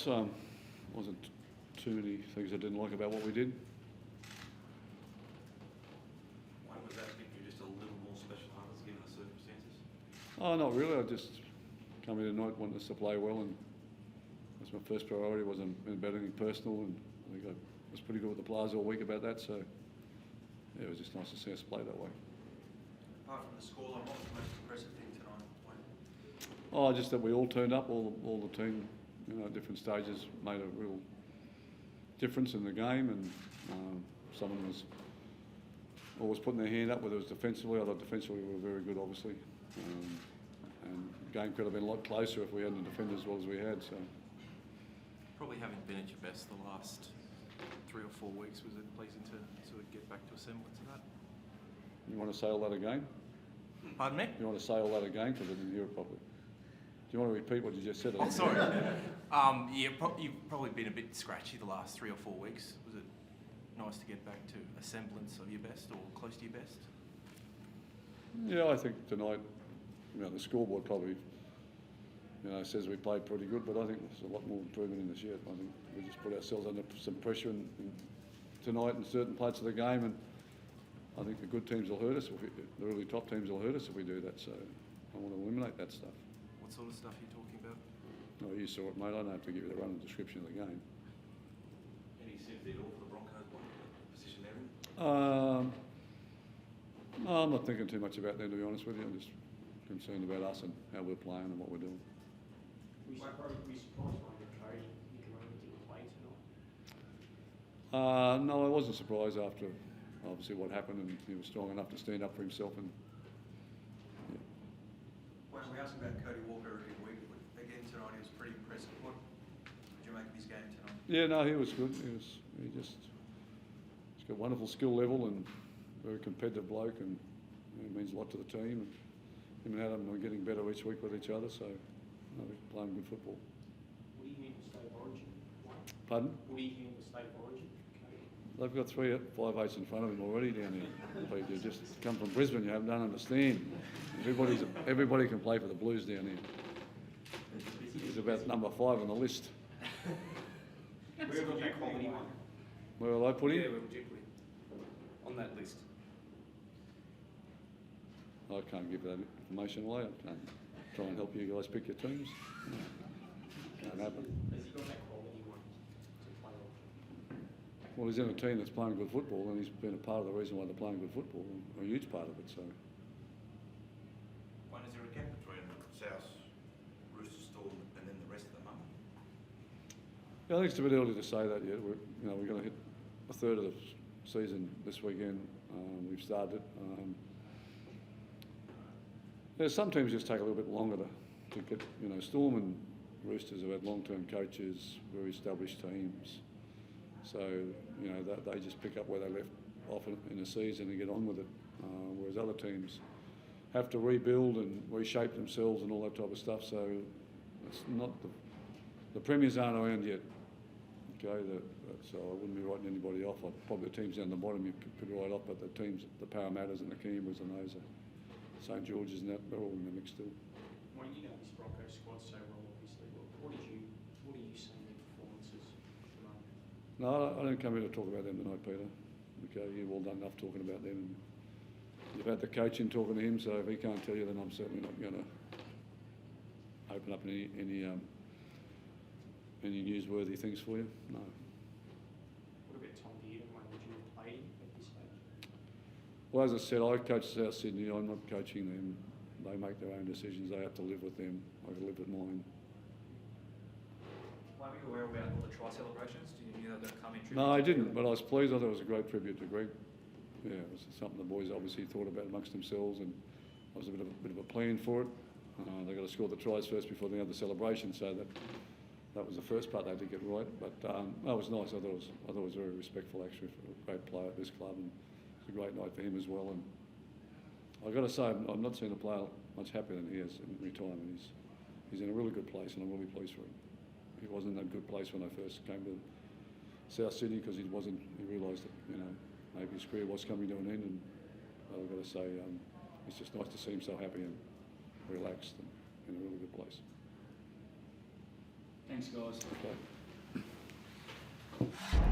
Wasn't too many things I didn't like about what we did. Why was that? Think you're just a little more special hunters given the circumstances? Oh, not really. I just come in tonight wanting us to play well, and that's my first priority. Wasn't about anything personal, and I think I was pretty good with the players all week about that. So yeah, it was just nice to see us play that way. Apart from the scoreline, what was the most impressive thing tonight? Oh, just that we all turned up, all the team, at different stages, made a real difference in the game, and someone was always putting their hand up, whether it was defensively. I thought defensively we were very good, obviously, and the game could have been a lot closer if we hadn't defended as well as we had. So probably having been at your best the last 3 or 4 weeks, was it pleasing to sort of get back to a semblance of that? You want to say all that again? Pardon me? You want to say all that again, because I didn't hear it properly? Do you want to repeat what you just said? Oh, sorry. You've probably been a bit scratchy the last 3 or 4 weeks. Was it nice to get back to a semblance of your best or close to your best? Yeah, I think tonight, the scoreboard probably, says we played pretty good, but I think there's a lot more improvement in this yet. I think we just put ourselves under some pressure tonight in certain parts of the game, and I think the good teams will hurt us. The really top teams will hurt us if we do that. So I want to eliminate that stuff. What sort of stuff are you talking about? No, you saw it, mate. I don't have to give you the running description of the game. Any sympathy at all for the Broncos position they're in? No, I'm not thinking too much about them, to be honest with you. I'm just concerned about us and how we're playing and what we're doing. We surprised by the trade. You can only didn't play tonight. No, I wasn't surprised after obviously what happened, and he was strong enough to stand up for himself. And When we asked about Cody Walker every week, again tonight he was pretty impressive. What did you make of his game tonight? yeah, no, he was good. He's got wonderful skill level and very competitive bloke, and it means a lot to the team. And him and Adam are getting better each week with each other, so they're playing good football. What do you mean for state of origin? Pardon? What do you mean for state of origin? They've got 3 5/8s in front of him already down here. But you just come from Brisbane, you don't understand. Everybody can play for the Blues down here. He's about number 5 on the list. Where would you quality one? Where will I put him? Where would you put him on that list? I can't give that information away. I can't try and help you guys pick your teams. Can't happen. Has he got that quality one to play on? Well, he's in a team that's playing good football, and he's been a part of the reason why they're playing good football, a huge part of it. So. When is there a gap between South, Roosters, Storm, and then the rest of the month? Yeah, I think it's a bit early to say that yet. We're going to hit a third of the season this weekend. We've started it. Some teams just take a little bit longer to get. Storm and Roosters have had long-term coaches, very established teams. So they just pick up where they left off in the season and get on with it. Whereas other teams have to rebuild and reshape themselves and all that type of stuff. So it's not the premiers aren't around yet. Okay, so I wouldn't be writing anybody off. Probably the teams down the bottom you could write off, but the teams, the Parramatters and the Canberras and those, St George's and that, they're all in the mix still. Well, you know this Broncos squad so well, obviously. What are you seeing in performances at the moment? No, I don't come here to talk about them tonight, Peter. Okay, you've all done enough talking about them. And you've had the coaching talking to him, so if he can't tell you, then I'm certainly not going to open up any newsworthy things for you. No. What about Tom Dearden? Would you have played him at this stage? Well, as I said, I coach South Sydney. I'm not coaching them. They make their own decisions. They have to live with them. I can live with mine. Were you aware about all the try celebrations? Did you know that come in tribute? No, I didn't, but I was pleased. I thought it was a great tribute to Greg. Yeah, it was something the boys obviously thought about amongst themselves, and there was a bit of a plan for it. They got to score the tries first before they had the celebration, so that was the first part they had to get right. But that was nice. I thought it was very respectful actually for a great player at this club, and it's a great night for him as well. And I've got to say, I'm not seeing a player much happier than he is in retirement. He's in a really good place, and I'm really pleased for him. He wasn't in a good place when I first came to South Sydney because he realised that maybe his career was coming to an end, and I've got to say it's just nice to see him so happy and relaxed and in a really good place. Thanks, guys. Okay. Thank you.